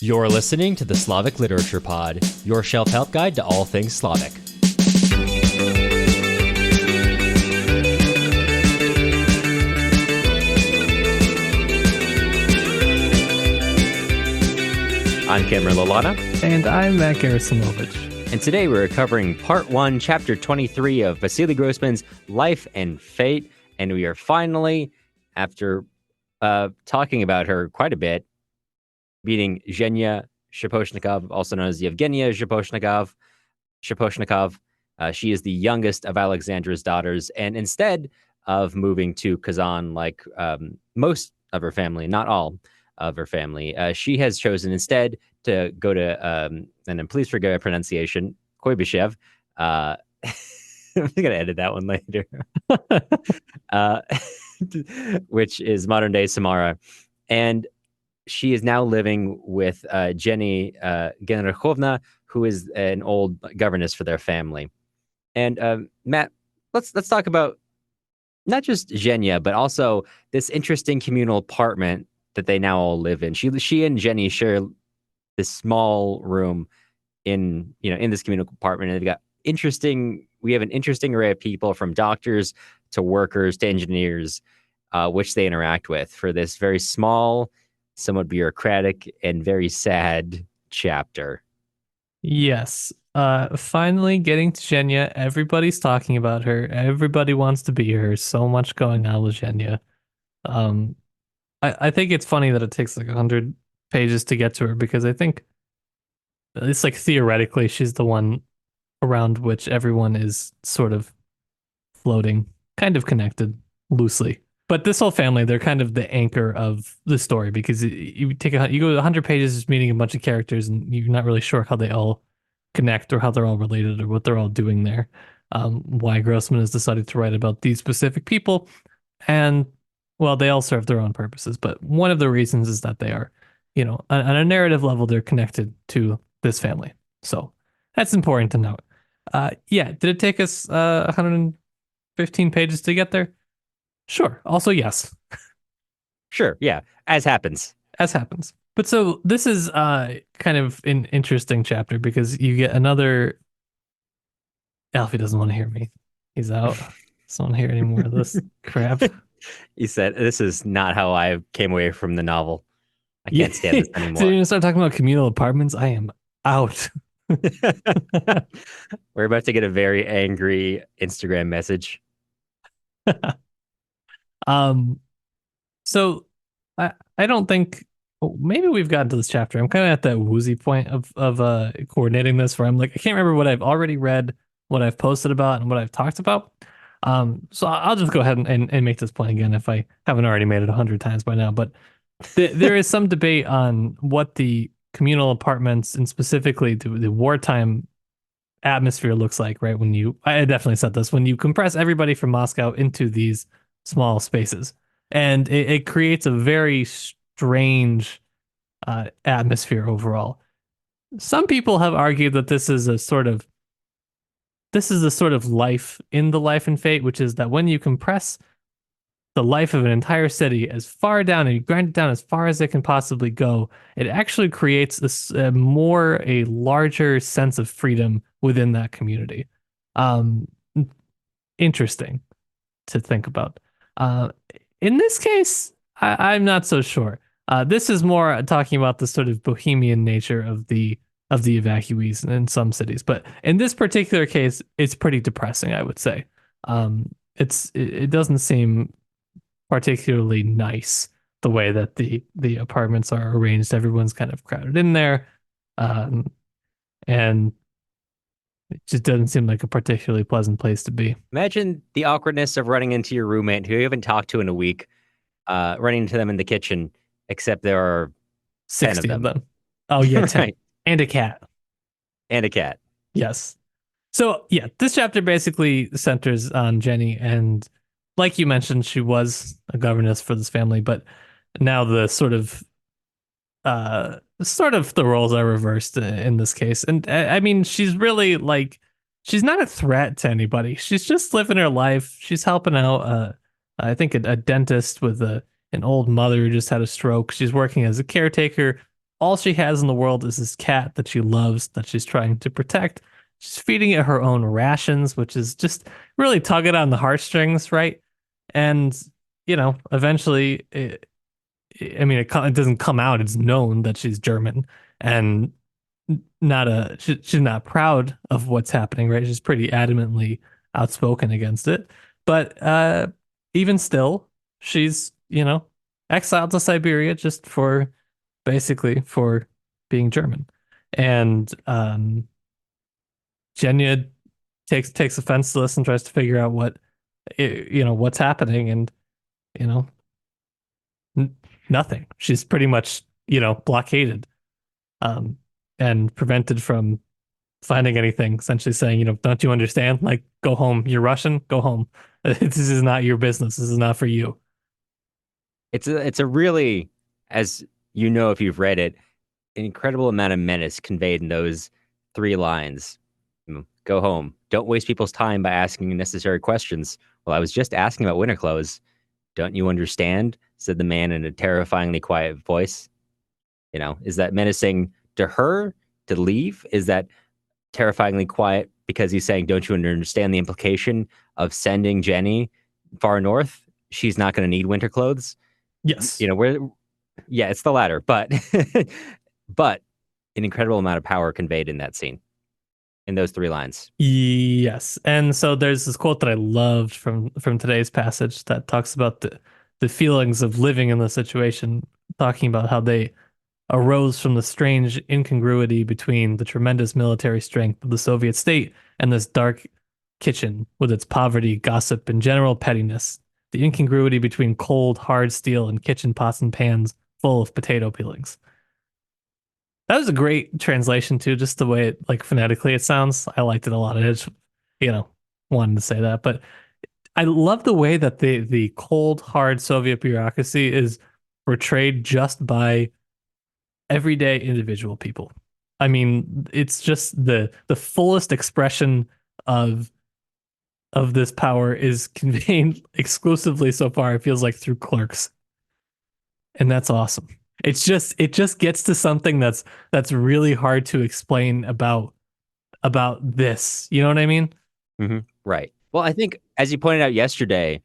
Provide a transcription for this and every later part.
You're listening to the Slavic Literature Pod, your shelf help guide to all things Slavic. I'm Cameron Lalana. And I'm Matt Gerasimovich. And today we're covering Part 1, Chapter 23 of Vasily Grossman's Life and Fate. And we are finally, after talking about her quite a bit, meeting Zhenya Shaposhnikov, also known as Yevgenia Shaposhnikov. She is the youngest of Alexandra's daughters. And instead of moving to Kazan like most of her family, not all of her family, she has chosen instead to go to, and please forgive my pronunciation, Kuibyshev. I'm going to edit that one later. Which is modern-day Samara. And she is now living with Jenny Genrikhovna, who is an old governess for their family. And Matt, let's talk about not just Zhenya, but also this interesting communal apartment that they now all live in. She and Jenny share this small room in this communal apartment, and we have an interesting array of people, from doctors to workers to engineers, which they interact with for this very small, somewhat bureaucratic, and very sad chapter. Yes. Finally getting to Zhenya. Everybody's talking about her. Everybody wants to be her. So much going on with Zhenya. I think it's funny that it takes like 100 pages to get to her, because I think it's like theoretically she's the one around which everyone is sort of floating, kind of connected loosely. But this whole family, they're kind of the anchor of the story, because you go 100 pages just meeting a bunch of characters and you're not really sure how they all connect or how they're all related or what they're all doing there. Why Grossman has decided to write about these specific people. And, well, they all serve their own purposes. But one of the reasons is that they are, on a narrative level, they're connected to this family. So that's important to note. Did it take us 115 pages to get there? Sure. Also, yes. Sure. Yeah. As happens. But so this is kind of an interesting chapter, because you get another. Alfie doesn't want to hear me. He's out. Doesn't want to hear any more of this crap. He said, "This is not how I came away from the novel. I can't stand this anymore." So you're gonna start talking about communal apartments? I am out. We're about to get a very angry Instagram message. So I don't think maybe we've gotten to this chapter. I'm kind of at that woozy point of coordinating this, where I'm like, I can't remember what I've already read, what I've posted about, and what I've talked about. So I'll just go ahead and make this point again if I haven't already made it 100 times by now. But there is some debate on what the communal apartments and specifically the wartime atmosphere looks like, right? I definitely said this, when you compress everybody from Moscow into these small spaces, and it creates a very strange atmosphere overall. Some people have argued that this is a sort of life in the Life and Fate, which is that when you compress the life of an entire city as far down and you grind it down as far as it can possibly go, it actually creates a larger sense of freedom within that community. Interesting to think about. In this case, I'm not so sure. This is more talking about the sort of bohemian nature of the evacuees in some cities, but in this particular case, it's pretty depressing, I would say. It doesn't seem particularly nice the way that the apartments are arranged. Everyone's kind of crowded in there, and it just doesn't seem like a particularly pleasant place to be. Imagine the awkwardness of running into your roommate who you haven't talked to in a week, running into them in the kitchen, except there are 60 10 of them. Oh, yeah, 10. Right. And a cat. Yes. So, yeah, this chapter basically centers on Jenny. And like you mentioned, she was a governess for this family, but now the sort of the roles are reversed in this case. And I mean, she's really she's not a threat to anybody. She's just living her life. She's helping out, I think, a dentist with an old mother who just had a stroke. She's working as a caretaker all she has in the world is this cat that she loves, that she's trying to protect. She's feeding it her own rations, which is just really tugging on the heartstrings, right? And, eventually, it doesn't come out. It's known that she's German and she's not proud of what's happening, right? She's pretty adamantly outspoken against it. But even still, she's, exiled to Siberia just for basically for being German. And Genya takes offense to this and tries to figure out what's happening, and you know n nothing. She's pretty much blockaded, um and prevented from finding anything, essentially saying, don't you understand? Like, go home. You're Russian, go home. This is not your business. This is not for you. It's a really, as you know if you've read it, an incredible amount of menace conveyed in those three lines. Go home. Don't waste people's time by asking unnecessary questions. Well, I was just asking about winter clothes. Don't you understand? Said the man in a terrifyingly quiet voice. Is that menacing to her to leave? Is that terrifyingly quiet because he's saying, don't you understand the implication of sending Jenny far north? She's not going to need winter clothes. Yes. Yeah, it's the latter, but but an incredible amount of power conveyed in that scene, in those three lines. Yes. And so there's this quote that I loved from today's passage that talks about the feelings of living in the situation, talking about how they arose from the strange incongruity between the tremendous military strength of the Soviet state and this dark kitchen with its poverty, gossip, and general pettiness. The incongruity between cold, hard steel and kitchen pots and pans full of potato peelings. That was a great translation too, just the way it like phonetically it sounds. I liked it a lot. I just, you know, wanted to say that. But I love the way that the cold, hard Soviet bureaucracy is portrayed just by everyday individual people. I mean, it's just the fullest expression of of this power is conveyed exclusively so far, it feels like through clerks. And that's awesome. It just gets to something that's really hard to explain about this. You know what I mean? Right. Well, I think, as you pointed out yesterday,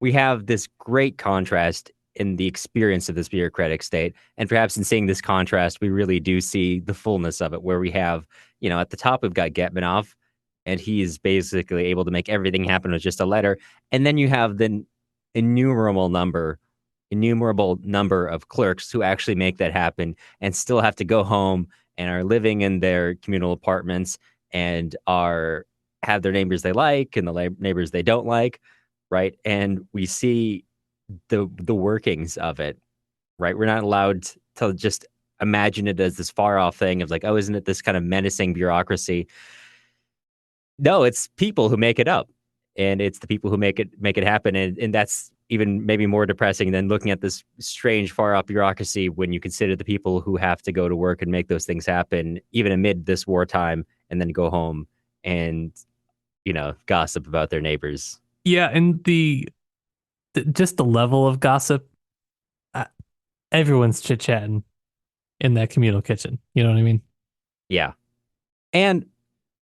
we have this great contrast in the experience of this bureaucratic state. And perhaps in seeing this contrast, we really do see the fullness of it, where we have, at the top, we've got Getmanov, and he's basically able to make everything happen with just a letter. And then you have the innumerable number, innumerable number of clerks who actually make that happen and still have to go home and are living in their communal apartments and are have their neighbors they like and the neighbors they don't like, right? And we see the workings of it, right? We're not allowed to just imagine it as this far off thing of like, oh, isn't it this kind of menacing bureaucracy? No, it's people who make it up, and it's the people who make it happen, and that's even maybe more depressing than looking at this strange far off bureaucracy when you consider the people who have to go to work and make those things happen, even amid this wartime, and then go home and gossip about their neighbors. Yeah, and just the level of gossip, uh, everyone's chit-chatting in that communal kitchen. You know what I mean? Yeah, and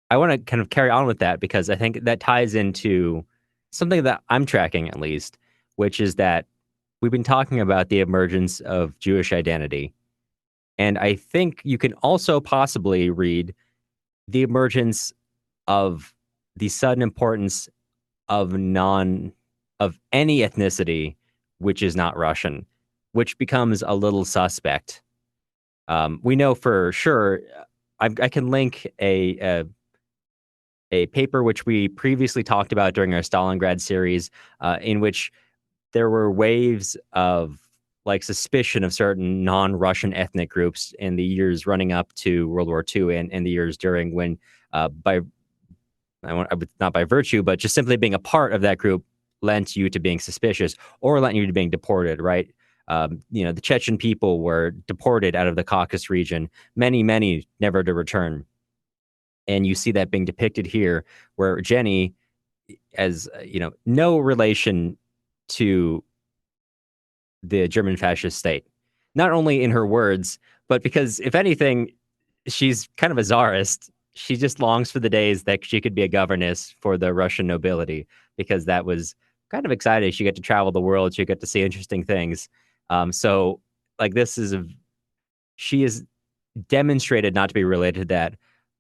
I want to kind of carry on with that because I think that ties into something that I'm tracking at least, which is that we've been talking about the emergence of Jewish identity. And I think you can also possibly read the emergence of the sudden importance of of any ethnicity which is not Russian, which becomes a little suspect. We know for sure. I can link a paper which we previously talked about during our Stalingrad series, in which there were waves of like suspicion of certain non-Russian ethnic groups in the years running up to World War II and the years during when, not by virtue, but just simply being a part of that group lent you to being suspicious or lent you to being deported, right? The Chechen people were deported out of the Caucasus region, many never to return. And you see that being depicted here, where Jenny, as no relation to the German fascist state, not only in her words, But because if anything, she's kind of a czarist. She just longs for the days that she could be a governess for the Russian nobility, because that was kind of exciting. She get to travel the world. She get to see interesting things. So like she is demonstrated not to be related to that,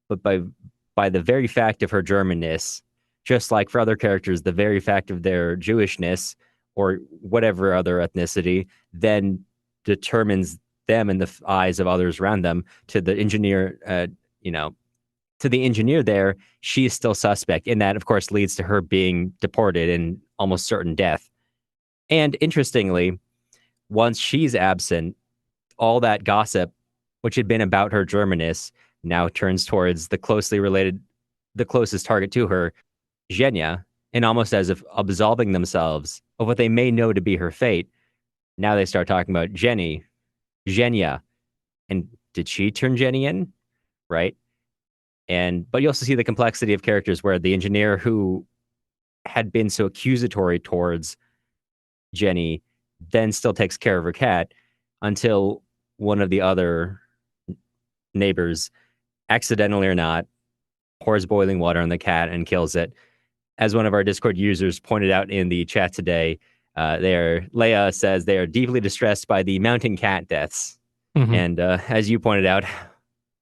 but by the very fact of her Germanness, just like for other characters, the very fact of their Jewishness or whatever other ethnicity then determines them in the eyes of others around them. To the engineer, to the engineer there, she is still suspect, and that, of course, leads to her being deported and almost certain death. And interestingly, once she's absent, all that gossip, which had been about her Germanness, now turns towards the closest target to her, Zhenya, and almost as if absolving themselves of what they may know to be her fate. Now they start talking about Zhenya, and did she turn Jenny in? Right? But you also see the complexity of characters where the engineer who had been so accusatory towards Jenny then still takes care of her cat until one of the other neighbors, accidentally or not, pours boiling water on the cat and kills it. As one of our Discord users pointed out in the chat today, Leah says they are deeply distressed by the mounting cat deaths. Mhm. And as you pointed out,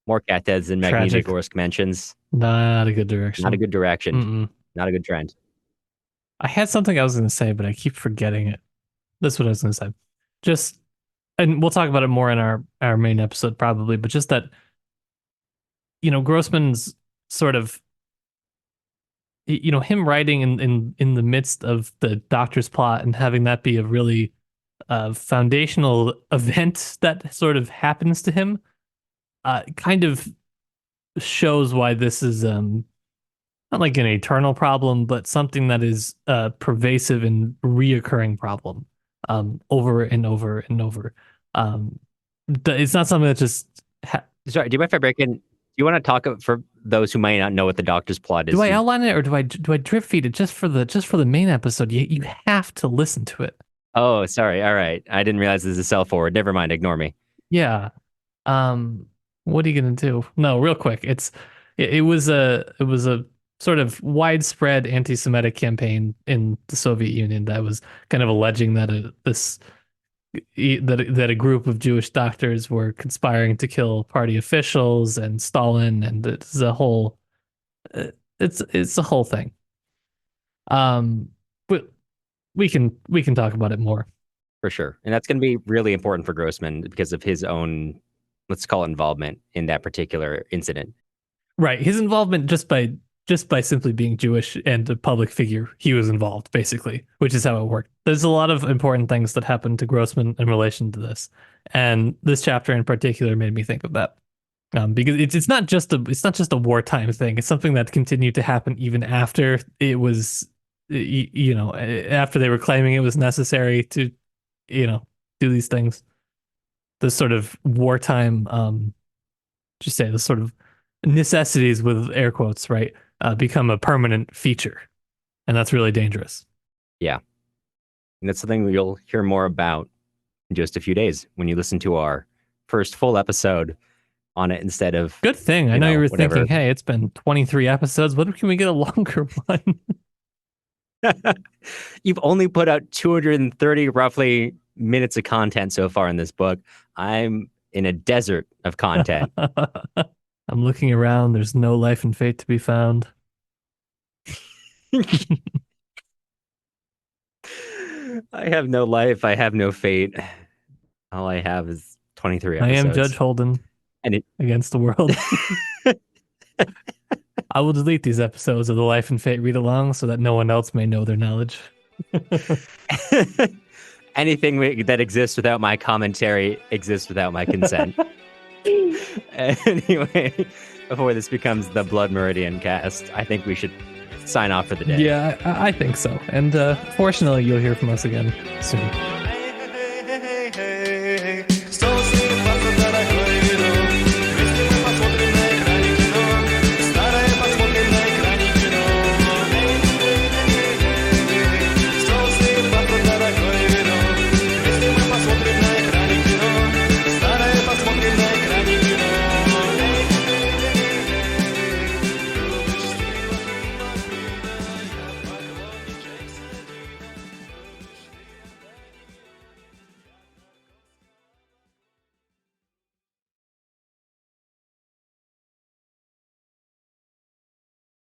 more cat deaths in Tragic. Magnitogorsk mentions. Not a good direction. Not a good direction. Mm-mm. Not a good trend. I had something I was going to say, but I keep forgetting it. That's what I was going to say. And we'll talk about it more in our main episode probably, but just that, Grossman's sort of, him writing in the midst of the Doctor's plot and having that be a really foundational event that sort of happens to him, kind of shows why this is not like an eternal problem, but something that is a pervasive and reoccurring problem over and over and over. It's not something that just. Sorry, do you mind if I break in? Do you want to talk for those who might not know what the Doctor's plot is? Do I outline it, or do I drip feed it just for the main episode? You have to listen to it. Oh, sorry. All right, I didn't realize this is a sell forward. Never mind. Ignore me. Yeah. What are you gonna do? No, real quick. It was a sort of widespread anti-Semitic campaign in the Soviet Union that was kind of alleging that a group of Jewish doctors were conspiring to kill party officials and Stalin, and it's a whole thing. But we can talk about it more for sure, and that's going to be really important for Grossman because of his own, let's call it, involvement in that particular incident. Right, his involvement just by simply being Jewish and a public figure, he was involved, basically, which is how it worked. There's a lot of important things that happened to Grossman in relation to this, and this chapter in particular made me think of that. Because it's not just a wartime thing. It's something that continued to happen even after it was, after they were claiming it was necessary to, do these things. The sort of wartime, the sort of necessities with air quotes, right? Become a permanent feature, and that's really dangerous. Yeah, and that's something you'll hear more about in just a few days when you listen to our first full episode on it instead of. Good thing. I know you were thinking, hey, it's been 23 episodes. What can we get a longer one? You've only put out 230 roughly minutes of content so far in this book. I'm in a desert of content. I'm looking around. There's no life and fate to be found. I have no life. I have no fate. All I have is 23 episodes. I am Judge Holden against the world. I will delete these episodes of the Life and Fate read-along so that no one else may know their knowledge. Anything that exists without my commentary exists without my consent. Anyway, before this becomes the Blood Meridian cast, I think we should sign off for the day. Yeah, I think so. And fortunately, you'll hear from us again soon.